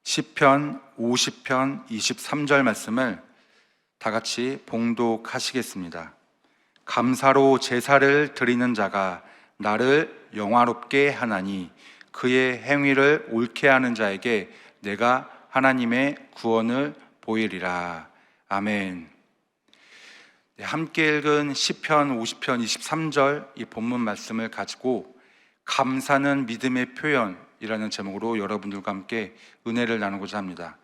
시편 50편 23절 말씀을 다 같이 봉독하시겠습니다. 감사로 제사를 드리는 자가 나를 영화롭게 하나니 그의 행위를 옳게 하는 자에게 내가 하나님의 구원을 보이리라. 아멘. 함께 읽은 시편 50편 23절 이 본문 말씀을 가지고 감사는 믿음의 표현이라는 제목으로 여러분들과 함께 은혜를 나누고자 합니다.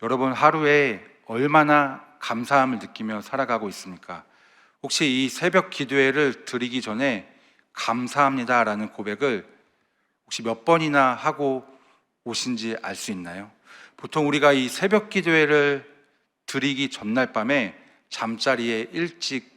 여러분, 하루에 얼마나 감사함을 느끼며 살아가고 있습니까? 혹시 이 새벽 기도회를 드리기 전에 감사합니다라는 고백을 혹시 몇 번이나 하고 오신지 알 수 있나요? 보통 우리가 이 새벽 기도회를 드리기 전날 밤에 잠자리에 일찍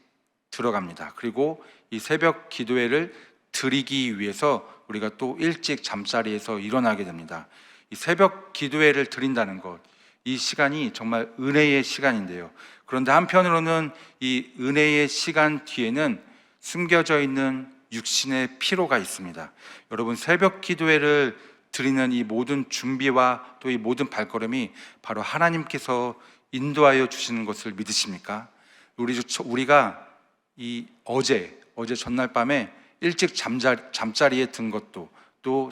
들어갑니다. 그리고 이 새벽 기도회를 드리기 위해서 우리가 또 일찍 잠자리에서 일어나게 됩니다. 이 새벽 기도회를 드린다는 것, 이 시간이 정말 은혜의 시간인데요. 그런데 한편으로는 이 은혜의 시간 뒤에는 숨겨져 있는 육신의 피로가 있습니다. 여러분, 새벽 기도회를 드리는 이 모든 준비와 또 이 모든 발걸음이 바로 하나님께서 인도하여 주시는 것을 믿으십니까? 우리가 이 어제 전날 밤에 일찍 잠자리에 든 것도, 또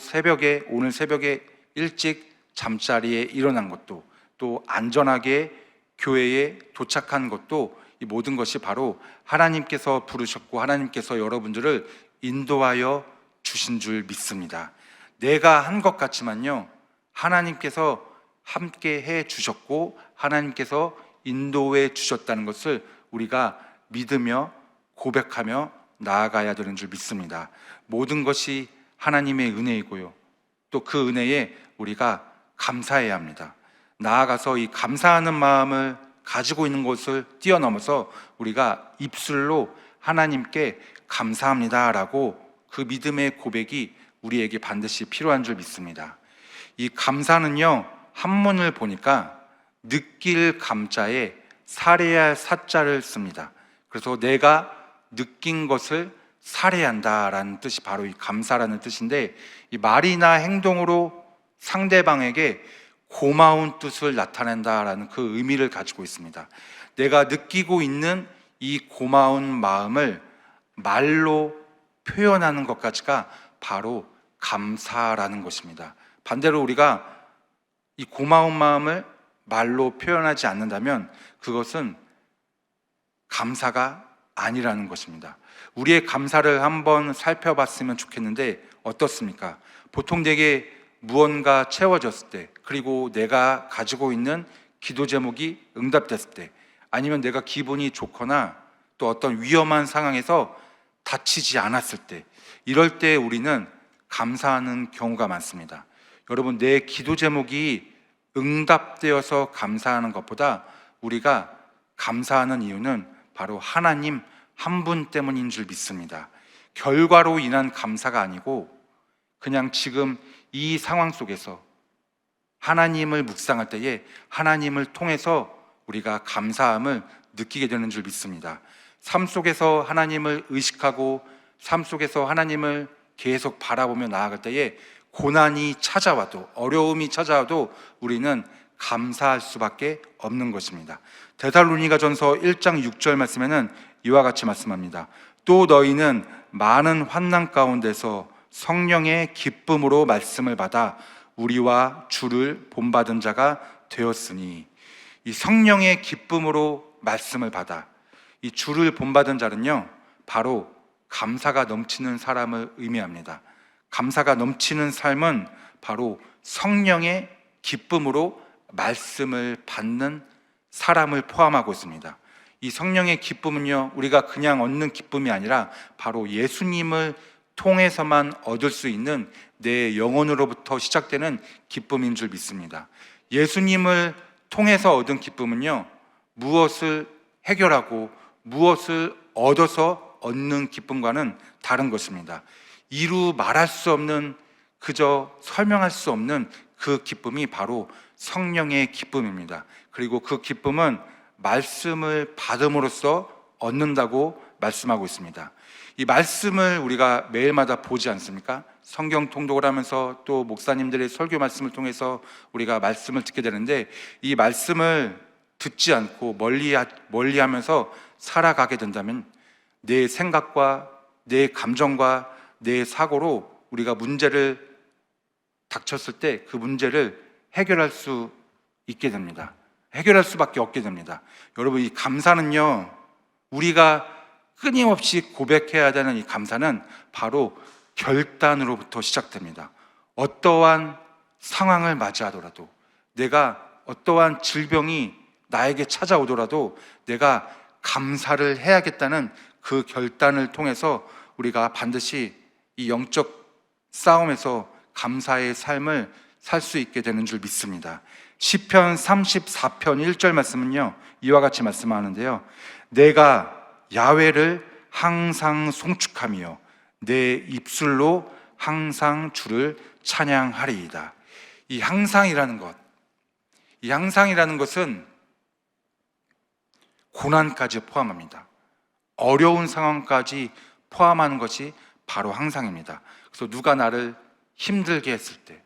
오늘 새벽에 일찍 잠자리에 일어난 것도, 또 안전하게 교회에 도착한 것도, 이 모든 것이 바로 하나님께서 부르셨고 하나님께서 여러분들을 인도하여 주신 줄 믿습니다. 내가 한 것 같지만요, 하나님께서 함께 해 주셨고 하나님께서 인도해 주셨다는 것을 우리가 믿으며 고백하며 나아가야 되는 줄 믿습니다. 모든 것이 하나님의 은혜이고요, 또 그 은혜에 우리가 감사해야 합니다. 나아가서 이 감사하는 마음을 가지고 있는 것을 뛰어넘어서 우리가 입술로 하나님께 감사합니다라고 그 믿음의 고백이 우리에게 반드시 필요한 줄 믿습니다. 이 감사는요, 한문을 보니까 느낄 감자에 살해할 사자를 씁니다. 그래서 내가 느낀 것을 살해한다라는 뜻이 바로 이 감사라는 뜻인데, 이 말이나 행동으로 상대방에게 고마운 뜻을 나타낸다라는 그 의미를 가지고 있습니다. 내가 느끼고 있는 이 고마운 마음을 말로 표현하는 것까지가 바로 감사라는 것입니다. 반대로 우리가 이 고마운 마음을 말로 표현하지 않는다면 그것은 감사가 아니라는 것입니다. 우리의 감사를 한번 살펴봤으면 좋겠는데 어떻습니까? 보통 되게 무언가 채워졌을 때, 그리고 내가 가지고 있는 기도 제목이 응답됐을 때, 아니면 내가 기분이 좋거나 또 어떤 위험한 상황에서 다치지 않았을 때, 이럴 때 우리는 감사하는 경우가 많습니다. 여러분, 내 기도 제목이 응답되어서 감사하는 것보다 우리가 감사하는 이유는 바로 하나님 한 분 때문인 줄 믿습니다. 결과로 인한 감사가 아니고 그냥 지금 이 상황 속에서 하나님을 묵상할 때에 하나님을 통해서 우리가 감사함을 느끼게 되는 줄 믿습니다. 삶 속에서 하나님을 의식하고 삶 속에서 하나님을 계속 바라보며 나아갈 때에 고난이 찾아와도, 어려움이 찾아와도 우리는 감사할 수밖에 없는 것입니다. 데살로니가전서 1장 6절 말씀에는 이와 같이 말씀합니다. 또 너희는 많은 환난 가운데서 성령의 기쁨으로 말씀을 받아 우리와 주를 본받은 자가 되었으니, 이 성령의 기쁨으로 말씀을 받아 이 주를 본받은 자는요, 바로 감사가 넘치는 사람을 의미합니다. 감사가 넘치는 삶은 바로 성령의 기쁨으로 말씀을 받는 사람을 포함하고 있습니다. 이 성령의 기쁨은요, 우리가 그냥 얻는 기쁨이 아니라 바로 예수님을 통해서만 얻을 수 있는 내 영혼으로부터 시작되는 기쁨인 줄 믿습니다. 예수님을 통해서 얻은 기쁨은요, 무엇을 해결하고 무엇을 얻어서 얻는 기쁨과는 다른 것입니다. 이루 말할 수 없는, 그저 설명할 수 없는 그 기쁨이 바로 성령의 기쁨입니다. 그리고 그 기쁨은 말씀을 받음으로써 얻는다고 말씀하고 있습니다. 이 말씀을 우리가 매일마다 보지 않습니까? 성경 통독을 하면서 또 목사님들의 설교 말씀을 통해서 우리가 말씀을 듣게 되는데, 이 말씀을 듣지 않고 멀리하면서 살아가게 된다면 내 생각과 내 감정과 내 사고로 우리가 문제를 닥쳤을 때 그 문제를 해결할 수 있게 됩니다. 해결할 수밖에 없게 됩니다. 여러분, 이 감사는요, 우리가 끊임없이 고백해야 되는 이 감사는 바로 결단으로부터 시작됩니다. 어떠한 상황을 맞이하더라도, 내가 어떠한 질병이 나에게 찾아오더라도 내가 감사를 해야겠다는 그 결단을 통해서 우리가 반드시 이 영적 싸움에서 감사의 삶을 살 수 있게 되는 줄 믿습니다. 시편 34편 1절 말씀은요, 이와 같이 말씀하는데요, 내가 야훼를 항상 송축하며 내 입술로 항상 주를 찬양하리이다. 이 항상이라는 것은 고난까지 포함합니다. 어려운 상황까지 포함하는 것이 바로 항상입니다. 그래서 누가 나를 힘들게 했을 때,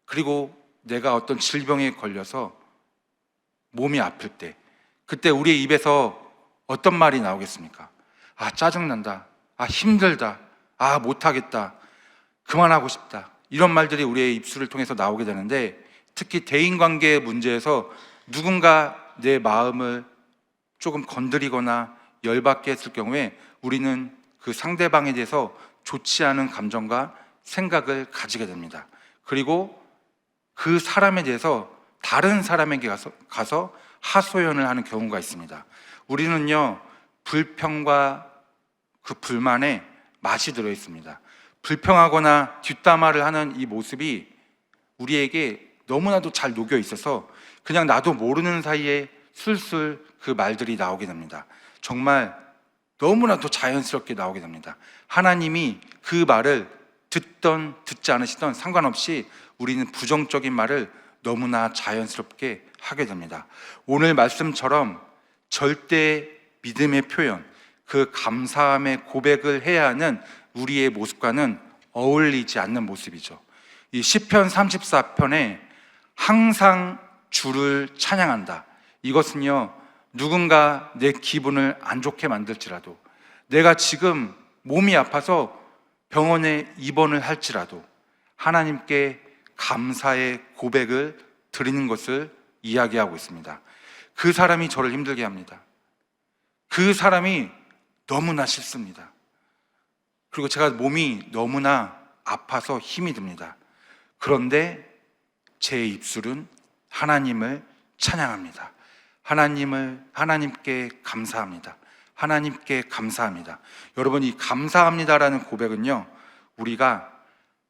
그리고 내가 어떤 질병에 걸려서 몸이 아플 때, 그때 우리의 입에서 어떤 말이 나오겠습니까? 아, 짜증난다. 아, 힘들다. 아, 못하겠다. 그만하고 싶다. 이런 말들이 우리의 입술을 통해서 나오게 되는데, 특히 대인관계 문제에서 누군가 내 마음을 조금 건드리거나 열받게 했을 경우에 우리는 그 상대방에 대해서 좋지 않은 감정과 생각을 가지게 됩니다. 그리고 그 사람에 대해서 다른 사람에게 가서 하소연을 하는 경우가 있습니다. 우리는요, 불평과 그 불만에 맛이 들어 있습니다. 불평하거나 뒷담화를 하는 이 모습이 우리에게 너무나도 잘 녹여 있어서 그냥 나도 모르는 사이에 술술 그 말들이 나오게 됩니다. 정말 너무나도 자연스럽게 나오게 됩니다. 하나님이 그 말을 듣던 듣지 않으시던 상관없이 우리는 부정적인 말을 너무나 자연스럽게 하게 됩니다. 오늘 말씀처럼 절대 믿음의 표현, 그 감사함의 고백을 해야 하는 우리의 모습과는 어울리지 않는 모습이죠. 이 시편 34편에 항상 주를 찬양한다, 이것은요, 누군가 내 기분을 안 좋게 만들지라도, 내가 지금 몸이 아파서 병원에 입원을 할지라도 하나님께 감사의 고백을 드리는 것을 이야기하고 있습니다. 그 사람이 저를 힘들게 합니다. 그 사람이 너무나 싫습니다. 그리고 제가 몸이 너무나 아파서 힘이 듭니다. 그런데 제 입술은 하나님을 찬양합니다. 하나님께 감사합니다. 하나님께 감사합니다. 여러분, 이 감사합니다라는 고백은요, 우리가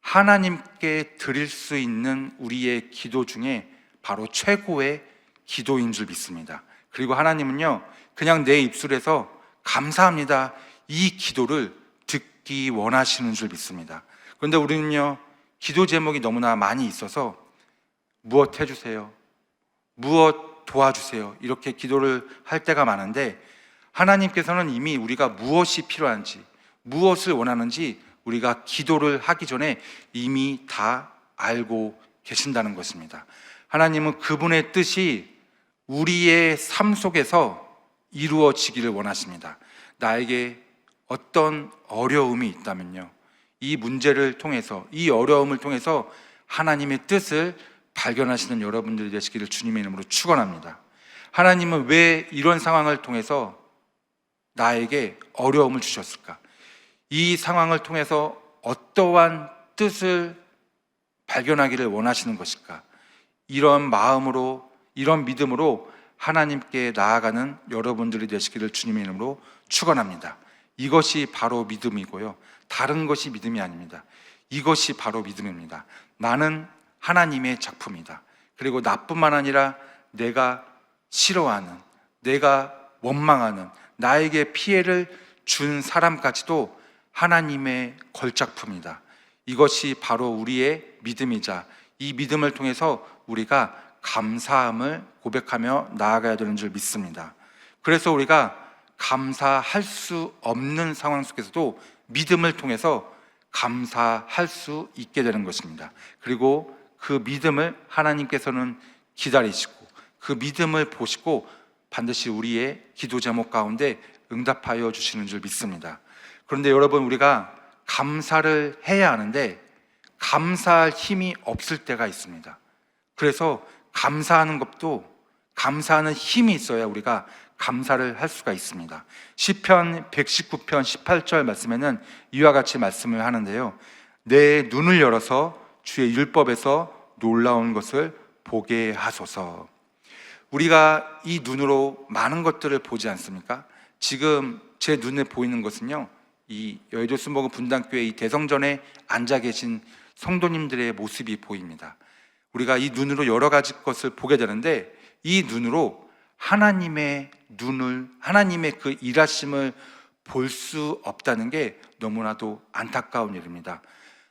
하나님께 드릴 수 있는 우리의 기도 중에 바로 최고의 기도인 줄 믿습니다. 그리고 하나님은요, 그냥 내 입술에서 감사합니다, 이 기도를 듣기 원하시는 줄 믿습니다. 그런데 우리는요, 기도 제목이 너무나 많이 있어서 무엇 해주세요, 무엇 도와주세요, 이렇게 기도를 할 때가 많은데, 하나님께서는 이미 우리가 무엇이 필요한지, 무엇을 원하는지 우리가 기도를 하기 전에 이미 다 알고 계신다는 것입니다. 하나님은 그분의 뜻이 우리의 삶 속에서 이루어지기를 원하십니다. 나에게 어떤 어려움이 있다면요, 이 문제를 통해서, 이 어려움을 통해서 하나님의 뜻을 발견하시는 여러분들이 되시기를 주님의 이름으로 축원합니다. 하나님은 왜 이런 상황을 통해서 나에게 어려움을 주셨을까? 이 상황을 통해서 어떠한 뜻을 발견하기를 원하시는 것일까? 이런 마음으로, 이런 믿음으로 하나님께 나아가는 여러분들이 되시기를 주님의 이름으로 축원합니다. 이것이 바로 믿음이고요, 다른 것이 믿음이 아닙니다. 이것이 바로 믿음입니다. 나는 하나님의 작품이다. 그리고 나뿐만 아니라 내가 싫어하는, 내가 원망하는, 나에게 피해를 준 사람까지도 하나님의 걸작품이다. 이것이 바로 우리의 믿음이자, 이 믿음을 통해서 우리가 감사함을 고백하며 나아가야 되는 줄 믿습니다. 그래서 우리가 감사할 수 없는 상황 속에서도 믿음을 통해서 감사할 수 있게 되는 것입니다. 그리고 그 믿음을 하나님께서는 기다리시고 그 믿음을 보시고 반드시 우리의 기도 제목 가운데 응답하여 주시는 줄 믿습니다. 그런데 여러분, 우리가 감사를 해야 하는데 감사할 힘이 없을 때가 있습니다. 그래서 감사하는 것도 감사하는 힘이 있어야 우리가 감사를 할 수가 있습니다. 시편 119편 18절 말씀에는 이와 같이 말씀을 하는데요, 내 눈을 열어서 주의 율법에서 놀라운 것을 보게 하소서. 우리가 이 눈으로 많은 것들을 보지 않습니까? 지금 제 눈에 보이는 것은요, 이 여의도 순복음 분당교회 이 대성전에 앉아 계신 성도님들의 모습이 보입니다. 우리가 이 눈으로 여러 가지 것을 보게 되는데 이 눈으로 하나님의 그 일하심을 볼 수 없다는 게 너무나도 안타까운 일입니다.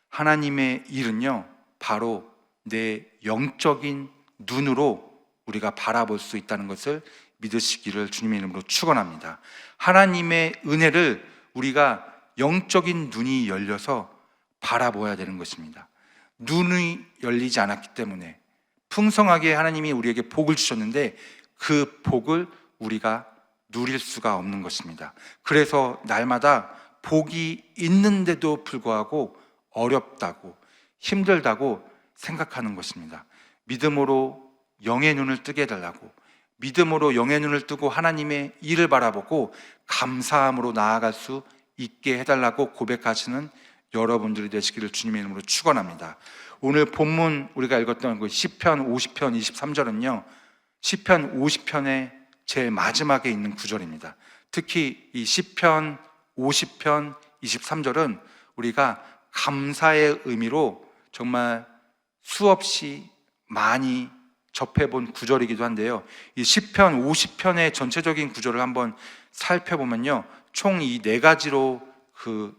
하나님의 일은요, 바로 내 영적인 눈으로 우리가 바라볼 수 있다는 것을 믿으시기를 주님의 이름으로 축원합니다. 하나님의 은혜를 우리가 영적인 눈이 열려서 바라보아야 되는 것입니다. 눈이 열리지 않았기 때문에 풍성하게 하나님이 우리에게 복을 주셨는데 그 복을 우리가 누릴 수가 없는 것입니다. 그래서 날마다 복이 있는데도 불구하고 어렵다고 힘들다고 생각하는 것입니다. 믿음으로 영의 눈을 뜨게 해달라고, 믿음으로 영의 눈을 뜨고 하나님의 일을 바라보고 감사함으로 나아갈 수 있게 해달라고 고백하시는 여러분들이 되시기를 주님의 이름으로 축원합니다. 오늘 본문 우리가 읽었던 그 시편 50편 23절은요, 시편 50편의 제일 마지막에 있는 구절입니다. 특히 이 시편 50편 23절은 우리가 감사의 의미로 정말 수없이 많이 접해본 구절이기도 한데요, 이 시편 50편의 전체적인 구절을 한번 살펴보면요, 총 이 네 가지로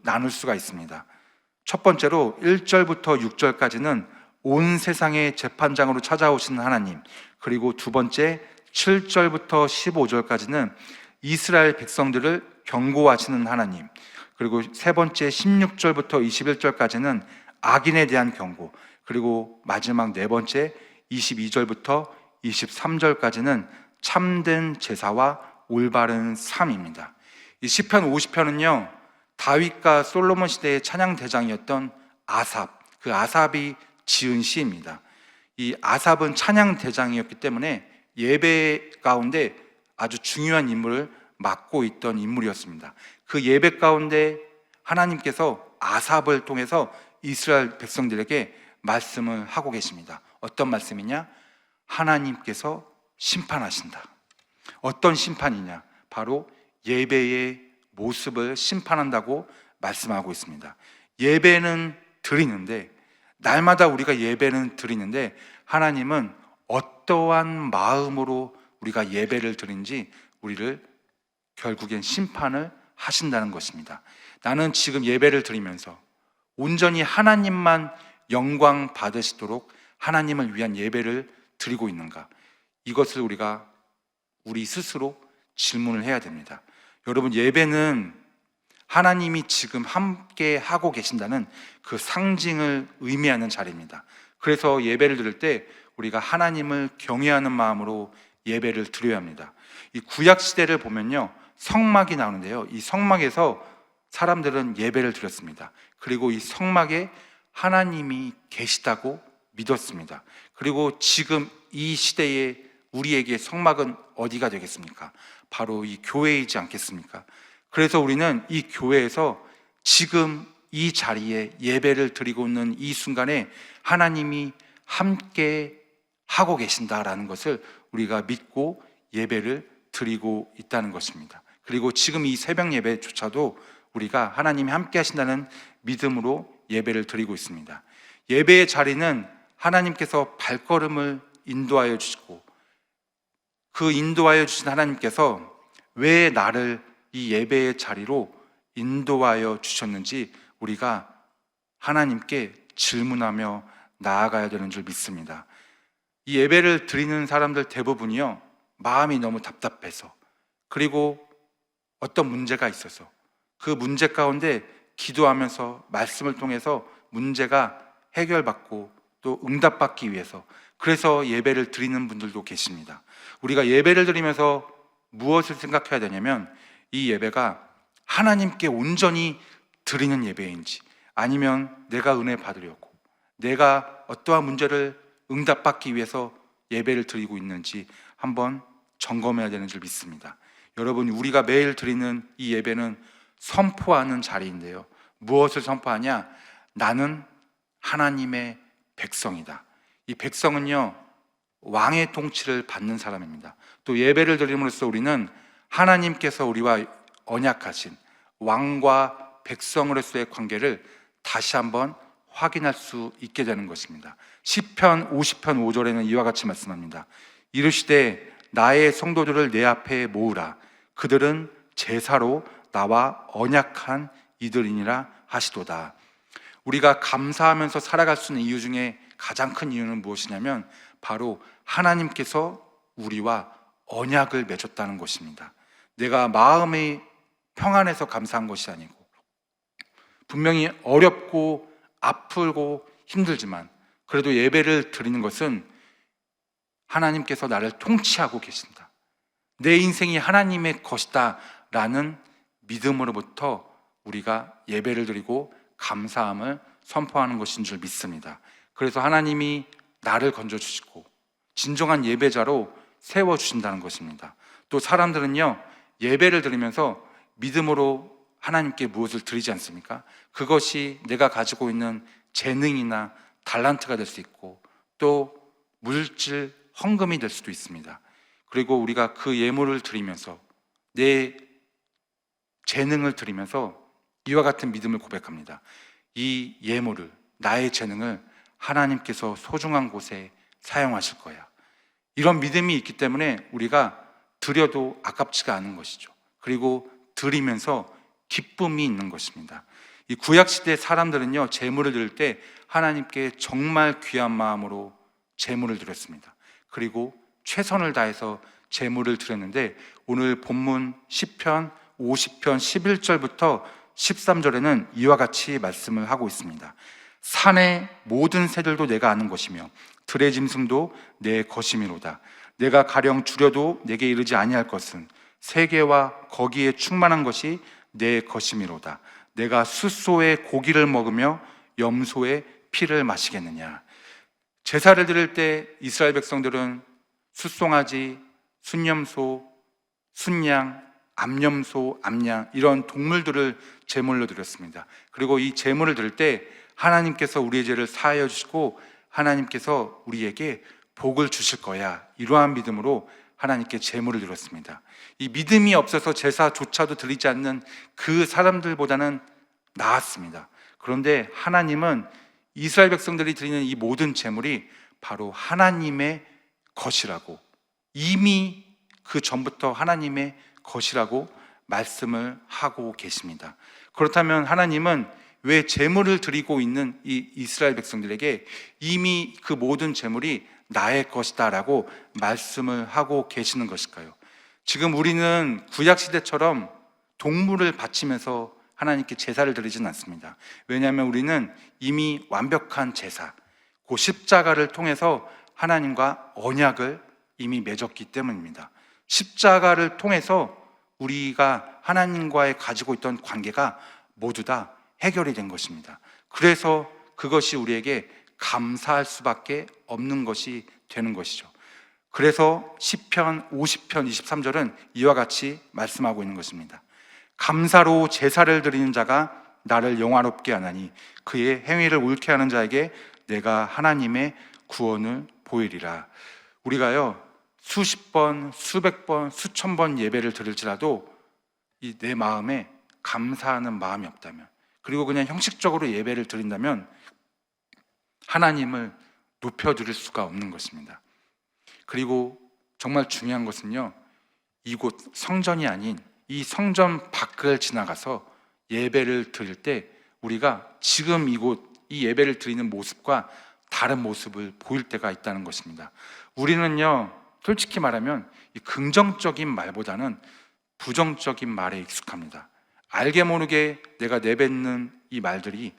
나눌 수가 있습니다. 첫 번째로 1절부터 6절까지는 온 세상의 재판장으로 찾아오시는 하나님, 그리고 두 번째 7절부터 15절까지는 이스라엘 백성들을 경고하시는 하나님, 그리고 세 번째 16절부터 21절까지는 악인에 대한 경고, 그리고 마지막 네 번째 22절부터 23절까지는 참된 제사와 올바른 삶입니다. 이 시편 50편은요, 다윗과 솔로몬 시대의 찬양 대장이었던 아삽, 그 아삽이 지은 시입니다. 이 아삽은 찬양 대장이었기 때문에 예배 가운데 아주 중요한 임무를 맡고 있던 인물이었습니다. 그 예배 가운데 하나님께서 아삽을 통해서 이스라엘 백성들에게 말씀을 하고 계십니다. 어떤 말씀이냐? 하나님께서 심판하신다. 어떤 심판이냐? 바로 예배의 모습을 심판한다고 말씀하고 있습니다. 예배는 드리는데, 날마다 우리가 예배는 드리는데 하나님은 어떠한 마음으로 우리가 예배를 드린지 우리를 결국엔 심판을 하신다는 것입니다. 나는 지금 예배를 드리면서 온전히 하나님만 영광 받으시도록 하나님을 위한 예배를 드리고 있는가? 이것을 우리가 우리 스스로 질문을 해야 됩니다. 여러분, 예배는 하나님이 지금 함께 하고 계신다는 그 상징을 의미하는 자리입니다. 그래서 예배를 드릴 때 우리가 하나님을 경외하는 마음으로 예배를 드려야 합니다. 이 구약 시대를 보면요, 성막이 나오는데요, 이 성막에서 사람들은 예배를 드렸습니다. 그리고 이 성막에 하나님이 계시다고 믿었습니다. 그리고 지금 이 시대에 우리에게 성막은 어디가 되겠습니까? 바로 이 교회이지 않겠습니까? 그래서 우리는 이 교회에서 지금 이 자리에 예배를 드리고 있는 이 순간에 하나님이 함께 하고 계신다라는 것을 우리가 믿고 예배를 드리고 있다는 것입니다. 그리고 지금 이 새벽 예배조차도 우리가 하나님이 함께 하신다는 믿음으로 예배를 드리고 있습니다. 예배의 자리는 하나님께서 발걸음을 인도하여 주시고, 그 인도하여 주신 하나님께서 왜 나를 이 예배의 자리로 인도하여 주셨는지 우리가 하나님께 질문하며 나아가야 되는 줄 믿습니다. 이 예배를 드리는 사람들 대부분이요, 마음이 너무 답답해서, 그리고 어떤 문제가 있어서 그 문제 가운데 기도하면서 말씀을 통해서 문제가 해결받고 또 응답받기 위해서, 그래서 예배를 드리는 분들도 계십니다. 우리가 예배를 드리면서 무엇을 생각해야 되냐면, 이 예배가 하나님께 온전히 드리는 예배인지, 아니면 내가 은혜 받으려고, 내가 어떠한 문제를 응답받기 위해서 예배를 드리고 있는지 한번 점검해야 되는 줄 믿습니다. 여러분, 우리가 매일 드리는 이 예배는 선포하는 자리인데요, 무엇을 선포하냐? 나는 하나님의 백성이다. 이 백성은요, 왕의 통치를 받는 사람입니다. 또 예배를 드림으로써 우리는 하나님께서 우리와 언약하신 왕과 백성으로서의 관계를 다시 한번 확인할 수 있게 되는 것입니다. 시편 50편 5절에는 이와 같이 말씀합니다. 이르시되 나의 성도들을 내 앞에 모으라. 그들은 제사로 나와 언약한 이들이니라 하시도다. 우리가 감사하면서 살아갈 수 있는 이유 중에 가장 큰 이유는 무엇이냐면, 바로 하나님께서 우리와 언약을 맺었다는 것입니다. 내가 마음이 평안해서 감사한 것이 아니고, 분명히 어렵고 아프고 힘들지만 그래도 예배를 드리는 것은 하나님께서 나를 통치하고 계신다, 내 인생이 하나님의 것이다 라는 믿음으로부터 우리가 예배를 드리고 감사함을 선포하는 것인 줄 믿습니다. 그래서 하나님이 나를 건져주시고 진정한 예배자로 세워주신다는 것입니다. 또 사람들은요, 예배를 드리면서 믿음으로 하나님께 무엇을 드리지 않습니까? 그것이 내가 가지고 있는 재능이나 달란트가 될 수 있고, 또 물질, 헌금이 될 수도 있습니다. 그리고 우리가 그 예물을 드리면서, 내 재능을 드리면서 이와 같은 믿음을 고백합니다. 이 예물을, 나의 재능을 하나님께서 소중한 곳에 사용하실 거야. 이런 믿음이 있기 때문에 우리가 드려도 아깝지가 않은 것이죠. 그리고 드리면서 기쁨이 있는 것입니다. 이 구약시대 사람들은요, 제물을 드릴 때 하나님께 정말 귀한 마음으로 제물을 드렸습니다. 그리고 최선을 다해서 제물을 드렸는데, 오늘 본문 시편 50편 11절부터 13절에는 이와 같이 말씀을 하고 있습니다. 산의 모든 새들도 내가 아는 것이며 들의 짐승도 내 것이미로다. 내가 가령 줄여도 내게 이르지 아니할 것은 세계와 거기에 충만한 것이 내 것이미로다. 내가 숫소의 고기를 먹으며 염소의 피를 마시겠느냐. 제사를 드릴 때 이스라엘 백성들은 숫송아지, 순염소, 순양, 암염소, 암양, 이런 동물들을 제물로 드렸습니다. 그리고 이 제물을 드릴 때 하나님께서 우리의 죄를 사하여 주시고 하나님께서 우리에게 복을 주실 거야, 이러한 믿음으로 하나님께 제물을 드렸습니다. 이 믿음이 없어서 제사조차도 드리지 않는 그 사람들보다는 나았습니다. 그런데 하나님은 이스라엘 백성들이 드리는 이 모든 제물이 바로 하나님의 것이라고, 이미 그 전부터 하나님의 것이라고 말씀을 하고 계십니다. 그렇다면 하나님은 왜 제물을 드리고 있는 이 이스라엘 백성들에게 이미 그 모든 제물이 나의 것이다 라고 말씀을 하고 계시는 것일까요? 지금 우리는 구약시대처럼 동물을 바치면서 하나님께 제사를 드리지는 않습니다. 왜냐하면 우리는 이미 완벽한 제사, 그 십자가를 통해서 하나님과 언약을 이미 맺었기 때문입니다. 십자가를 통해서 우리가 하나님과의 가지고 있던 관계가 모두 다 해결이 된 것입니다. 그래서 그것이 우리에게 감사할 수밖에 없는 것이 되는 것이죠. 그래서 시편 50편 23절은 이와 같이 말씀하고 있는 것입니다. 감사로 제사를 드리는 자가 나를 영화롭게 하나니 그의 행위를 옳게 하는 자에게 내가 하나님의 구원을 보이리라. 우리가요, 수십 번, 수백 번, 수천 번 예배를 드릴지라도 이 내 마음에 감사하는 마음이 없다면, 그리고 그냥 형식적으로 예배를 드린다면 하나님을 높여드릴 수가 없는 것입니다. 그리고 정말 중요한 것은요, 이곳 성전이 아닌 이 성전 밖을 지나가서 예배를 드릴 때 우리가 지금 이곳 이 예배를 드리는 모습과 다른 모습을 보일 때가 있다는 것입니다. 우리는요, 솔직히 말하면 이 긍정적인 말보다는 부정적인 말에 익숙합니다. 알게 모르게 내가 내뱉는 이 말들이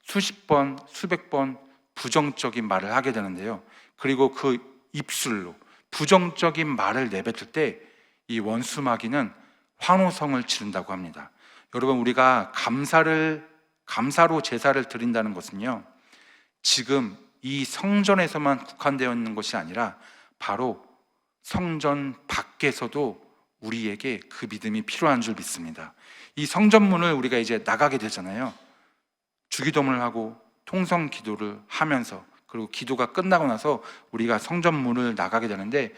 수십 번, 수백 번 부정적인 말을 하게 되는데요. 그리고 그 입술로 부정적인 말을 내뱉을 때 이 원수마귀는 환호성을 지른다고 합니다. 여러분, 우리가 감사로 제사를 드린다는 것은요, 지금 이 성전에서만 국한되어 있는 것이 아니라 바로 성전 밖에서도 우리에게 그 믿음이 필요한 줄 믿습니다. 이 성전문을 우리가 이제 나가게 되잖아요. 주기도문을 하고 통성 기도를 하면서, 그리고 기도가 끝나고 나서 우리가 성전문을 나가게 되는데,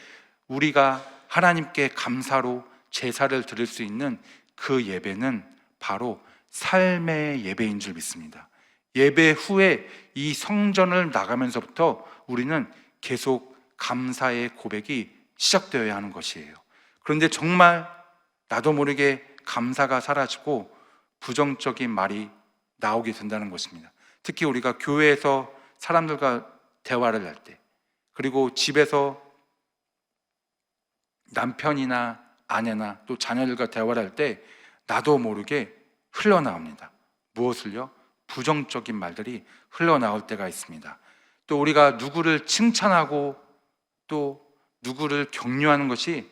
우리가 하나님께 감사로 제사를 드릴 수 있는 그 예배는 바로 삶의 예배인 줄 믿습니다. 예배 후에 이 성전을 나가면서부터 우리는 계속 감사의 고백이 시작되어야 하는 것이에요. 그런데 정말 나도 모르게 감사가 사라지고 부정적인 말이 나오게 된다는 것입니다. 특히 우리가 교회에서 사람들과 대화를 할 때, 그리고 집에서 남편이나 아내나 또 자녀들과 대화를 할 때 나도 모르게 흘러나옵니다. 무엇을요? 부정적인 말들이 흘러나올 때가 있습니다. 또 우리가 누구를 칭찬하고 또 누구를 격려하는 것이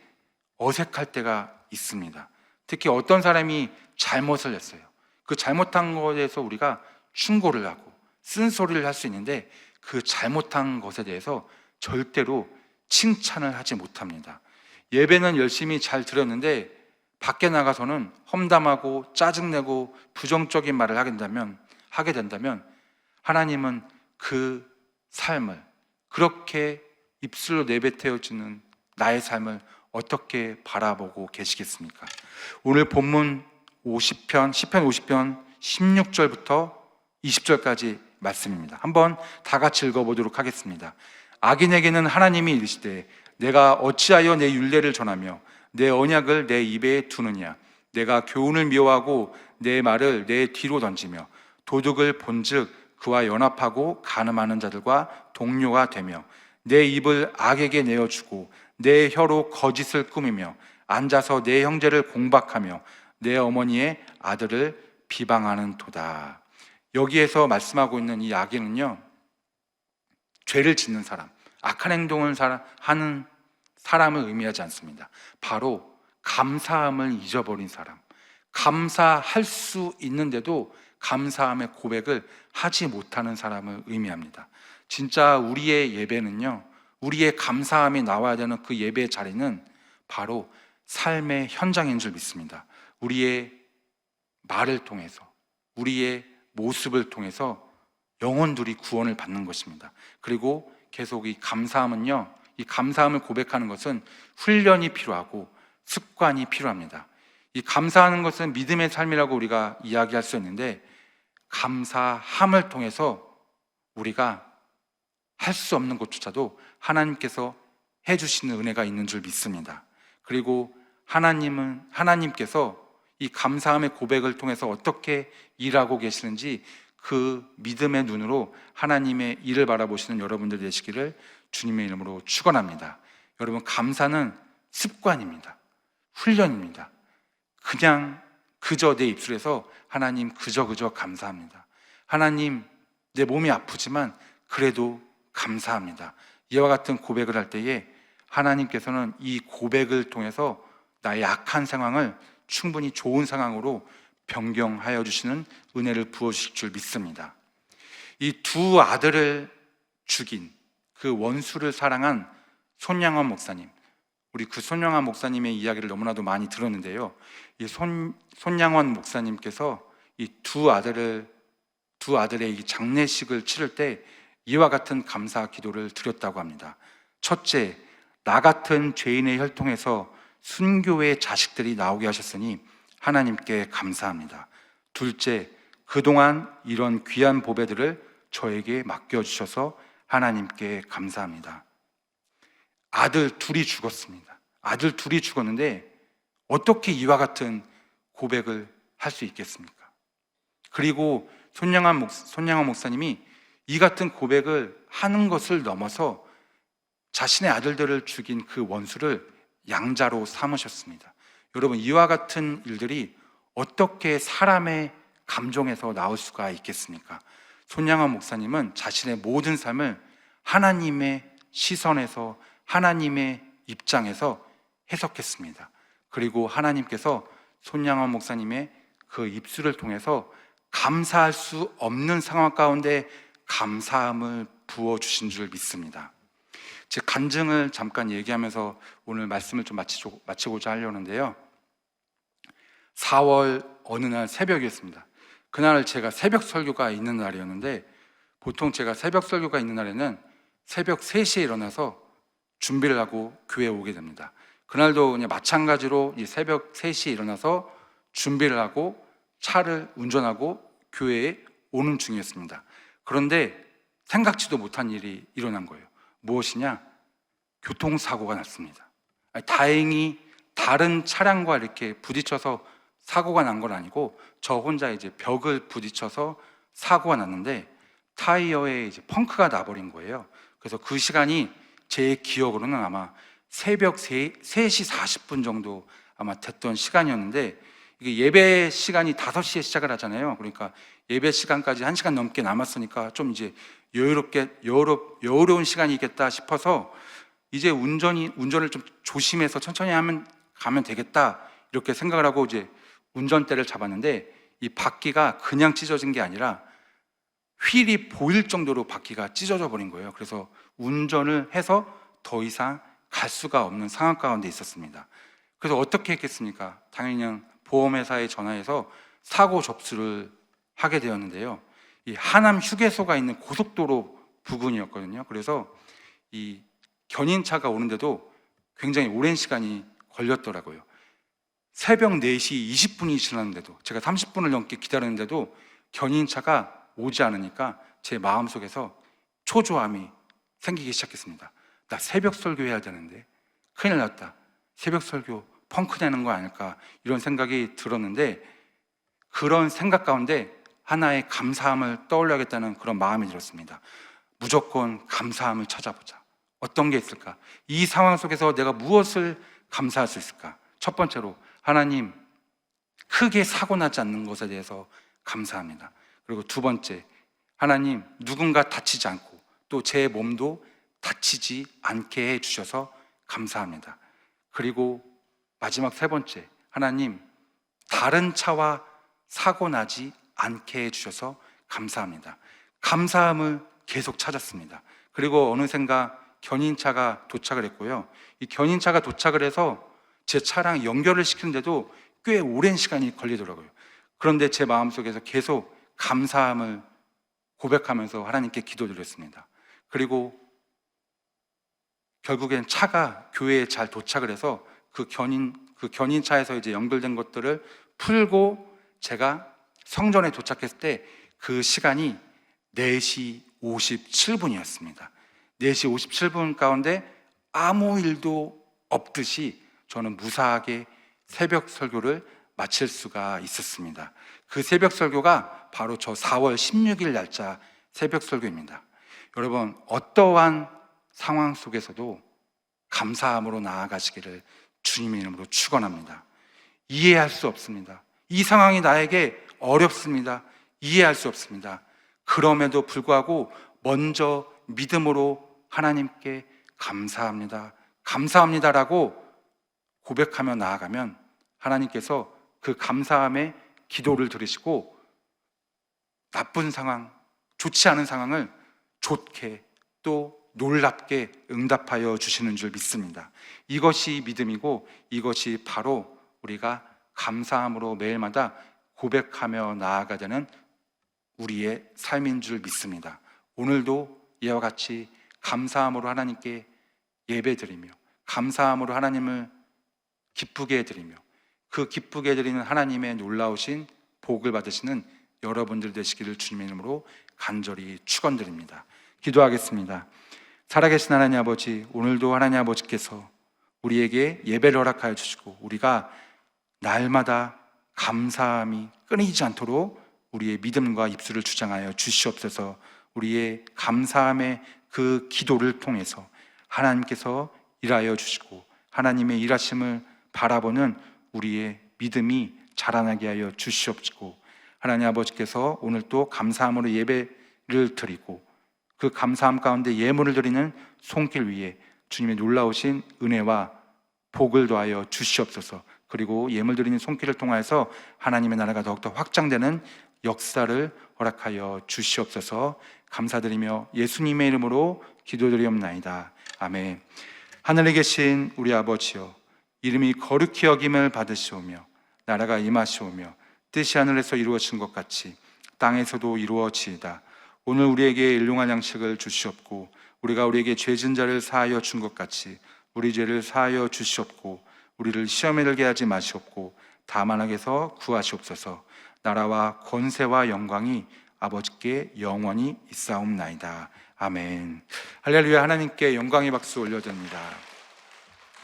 어색할 때가 있습니다. 특히 어떤 사람이 잘못을 했어요. 그 잘못한 것에 대해서 우리가 충고를 하고 쓴소리를 할 수 있는데, 그 잘못한 것에 대해서 절대로 칭찬을 하지 못합니다. 예배는 열심히 잘 드렸는데 밖에 나가서는 험담하고 짜증내고 부정적인 말을 하게 된다면 하나님은 그 삶을, 그렇게 입술로 내뱉어지는 나의 삶을 어떻게 바라보고 계시겠습니까? 오늘 본문 50편, 시편 50편 16절부터 20절까지 말씀입니다. 한번 다 같이 읽어보도록 하겠습니다. 악인에게는 하나님이 이르시되 내가 어찌하여 내 율례를 전하며 내 언약을 내 입에 두느냐. 내가 교훈을 미워하고 내 말을 내 뒤로 던지며 도둑을 본즉 그와 연합하고 간음하는 자들과 동료가 되며 내 입을 악에게 내어주고 내 혀로 거짓을 꾸미며 앉아서 내 형제를 공박하며 내 어머니의 아들을 비방하는 도다. 여기에서 말씀하고 있는 이 악인은요, 죄를 짓는 사람, 악한 행동을 하는 사람을 의미하지 않습니다. 바로 감사함을 잊어버린 사람, 감사할 수 있는데도 감사함의 고백을 하지 못하는 사람을 의미합니다. 진짜 우리의 예배는요, 우리의 감사함이 나와야 되는 그 예배의 자리는 바로 삶의 현장인 줄 믿습니다. 우리의 말을 통해서, 우리의 모습을 통해서 영혼들이 구원을 받는 것입니다. 그리고 계속 이 감사함은요, 이 감사함을 고백하는 것은 훈련이 필요하고 습관이 필요합니다. 이 감사하는 것은 믿음의 삶이라고 우리가 이야기할 수 있는데, 감사함을 통해서 우리가 할 수 없는 것조차도 하나님께서 해주시는 은혜가 있는 줄 믿습니다. 그리고 하나님께서 이 감사함의 고백을 통해서 어떻게 일하고 계시는지 그 믿음의 눈으로 하나님의 일을 바라보시는 여러분들 되시기를 주님의 이름으로 축원합니다. 여러분, 감사는 습관입니다. 훈련입니다. 그저 내 입술에서 하나님 그저 감사합니다. 하나님, 내 몸이 아프지만 그래도 감사합니다. 이와 같은 고백을 할 때에 하나님께서는 이 고백을 통해서 나의 약한 상황을 충분히 좋은 상황으로 변경하여 주시는 은혜를 부어주실 줄 믿습니다. 이 두 아들을 죽인 그 원수를 사랑한 손양원 목사님, 우리 그 손양원 목사님의 이야기를 너무나도 많이 들었는데요, 이 손양원 목사님께서 이 두 아들의 이 장례식을 치를 때 이와 같은 감사 기도를 드렸다고 합니다. 첫째, 나 같은 죄인의 혈통에서 순교의 자식들이 나오게 하셨으니 하나님께 감사합니다. 둘째, 그동안 이런 귀한 보배들을 저에게 맡겨주셔서 하나님께 감사합니다. 아들 둘이 죽었습니다. 아들 둘이 죽었는데 어떻게 이와 같은 고백을 할 수 있겠습니까? 그리고 손양원 목사님이 이 같은 고백을 하는 것을 넘어서 자신의 아들들을 죽인 그 원수를 양자로 삼으셨습니다. 여러분, 이와 같은 일들이 어떻게 사람의 감정에서 나올 수가 있겠습니까? 손양원 목사님은 자신의 모든 삶을 하나님의 시선에서, 하나님의 입장에서 해석했습니다. 그리고 하나님께서 손양원 목사님의 그 입술을 통해서 감사할 수 없는 상황 가운데 감사함을 부어주신 줄 믿습니다. 제 간증을 잠깐 얘기하면서 오늘 말씀을 좀 마치고자 하려는데요. 4월 어느 날 새벽이었습니다. 그날 제가 새벽 설교가 있는 날이었는데, 보통 제가 새벽 설교가 있는 날에는 새벽 3시에 일어나서 준비를 하고 교회에 오게 됩니다. 그날도 그냥 마찬가지로 이 새벽 3시에 일어나서 준비를 하고 차를 운전하고 교회에 오는 중이었습니다. 그런데 생각지도 못한 일이 일어난 거예요. 무엇이냐? 교통사고가 났습니다. 다행히 다른 차량과 이렇게 부딪혀서 사고가 난 건 아니고 저 혼자 이제 벽을 부딪혀서 사고가 났는데 타이어에 이제 펑크가 나버린 거예요. 그래서 그 시간이 제 기억으로는 아마 새벽 3시 40분 정도 아마 됐던 시간이었는데, 이게 예배 시간이 5시에 시작을 하잖아요. 그러니까 예배 시간까지 1시간 넘게 남았으니까 좀 이제 여유로운 시간이겠다 싶어서 이제 운전을 좀 조심해서 천천히 가면 되겠다 이렇게 생각을 하고 이제 운전대를 잡았는데, 이 바퀴가 그냥 찢어진 게 아니라 휠이 보일 정도로 바퀴가 찢어져 버린 거예요. 그래서 운전을 해서 더 이상 갈 수가 없는 상황 가운데 있었습니다. 그래서 어떻게 했겠습니까? 당연히 그냥 보험회사에 전화해서 사고 접수를 하게 되었는데요. 이 하남 휴게소가 있는 고속도로 부근이었거든요. 그래서 이 견인차가 오는데도 굉장히 오랜 시간이 걸렸더라고요. 새벽 4시 20분이 지났는데도, 제가 30분을 넘게 기다렸는데도 견인차가 오지 않으니까 제 마음속에서 초조함이 생기기 시작했습니다. 나 새벽 설교해야 되는데 큰일 났다, 새벽 설교 펑크 내는 거 아닐까, 이런 생각이 들었는데, 그런 생각 가운데 하나의 감사함을 떠올려야겠다는 그런 마음이 들었습니다. 무조건 감사함을 찾아보자. 어떤 게 있을까? 이 상황 속에서 내가 무엇을 감사할 수 있을까? 첫 번째로, 하나님, 크게 사고 나지 않는 것에 대해서 감사합니다. 그리고 두 번째, 하나님, 누군가 다치지 않고 또 제 몸도 다치지 않게 해주셔서 감사합니다. 그리고 마지막 세 번째, 하나님, 다른 차와 사고 나지 않게 해주셔서 감사합니다. 감사함을 계속 찾았습니다. 그리고 어느샌가 견인차가 도착을 했고요. 이 견인차가 도착을 해서 제 차랑 연결을 시키는데도 꽤 오랜 시간이 걸리더라고요. 그런데 제 마음속에서 계속 감사함을 고백하면서 하나님께 기도드렸습니다. 그리고 결국엔 차가 교회에 잘 도착을 해서 그 견인차에서 이제 연결된 것들을 풀고 제가 성전에 도착했을 때 그 시간이 4시 57분이었습니다. 4시 57분 가운데 아무 일도 없듯이 저는 무사하게 새벽 설교를 마칠 수가 있었습니다. 그 새벽 설교가 바로 저 4월 16일 날짜 새벽 설교입니다. 여러분, 어떠한 상황 속에서도 감사함으로 나아가시기를 주님의 이름으로 축원합니다. 이해할 수 없습니다. 이 상황이 나에게 어렵습니다. 이해할 수 없습니다. 그럼에도 불구하고 먼저 믿음으로 하나님께 감사합니다, 감사합니다라고 고백하며 나아가면 하나님께서 그 감사함의 기도를 들으시고 나쁜 상황, 좋지 않은 상황을 좋게 또 놀랍게 응답하여 주시는 줄 믿습니다. 이것이 믿음이고 이것이 바로 우리가 감사함으로 매일마다 고백하며 나아가야 되는 우리의 삶인 줄 믿습니다. 오늘도 이와 같이 감사함으로 하나님께 예배드리며 감사함으로 하나님을 기쁘게 해드리며 그 기쁘게 해드리는 하나님의 놀라우신 복을 받으시는 여러분들 되시기를 주님의 이름으로 간절히 축원드립니다. 기도하겠습니다. 살아계신 하나님 아버지, 오늘도 하나님 아버지께서 우리에게 예배를 허락하여 주시고 우리가 날마다 감사함이 끊이지 않도록 우리의 믿음과 입술을 주장하여 주시옵소서. 우리의 감사함의 그 기도를 통해서 하나님께서 일하여 주시고 하나님의 일하심을 바라보는 우리의 믿음이 자라나게 하여 주시옵시고, 하나님 아버지께서 오늘 또 감사함으로 예배를 드리고 그 감사함 가운데 예물을 드리는 손길 위에 주님의 놀라우신 은혜와 복을 더하여 주시옵소서. 그리고 예물 드리는 손길을 통하여서 하나님의 나라가 더욱더 확장되는 역사를 허락하여 주시옵소서. 감사드리며 예수님의 이름으로 기도드리옵나이다. 아멘. 하늘에 계신 우리 아버지여, 이름이 거룩히 여김을 받으시오며 나라가 임하시오며 뜻이 하늘에서 이루어진 것 같이 땅에서도 이루어지이다. 오늘 우리에게 일용할 양식을 주시옵고 우리가 우리에게 죄진 자를 사하여 준 것 같이 우리 죄를 사하여 주시옵고 우리를 시험에 들게 하지 마시옵고 다만 악에서 구하시옵소서. 나라와 권세와 영광이 아버지께 영원히 있사옵나이다. 아멘. 할렐루야. 하나님께 영광의 박수 올려드립니다.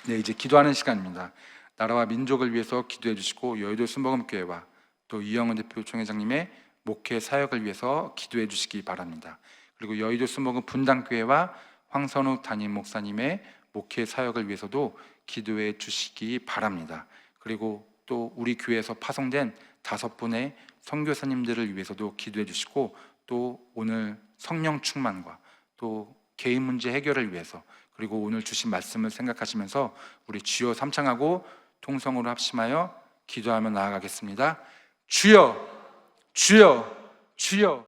네, 이제 기도하는 시간입니다. 나라와 민족을 위해서 기도해 주시고 여의도 순복음교회와 또 이영은 대표 총회장님의 목회 사역을 위해서 기도해 주시기 바랍니다. 그리고 여의도 순복음 분당교회와 황선욱 담임 목사님의 목회 사역을 위해서도 기도해 주시기 바랍니다. 그리고 또 우리 교회에서 파송된 5분의 선교사님들을 위해서도 기도해 주시고, 또 오늘 성령 충만과 또 개인 문제 해결을 위해서, 그리고 오늘 주신 말씀을 생각하시면서 우리 주여 삼창하고 통성으로 합심하여 기도하며 나아가겠습니다. 주여, 주여, 주여.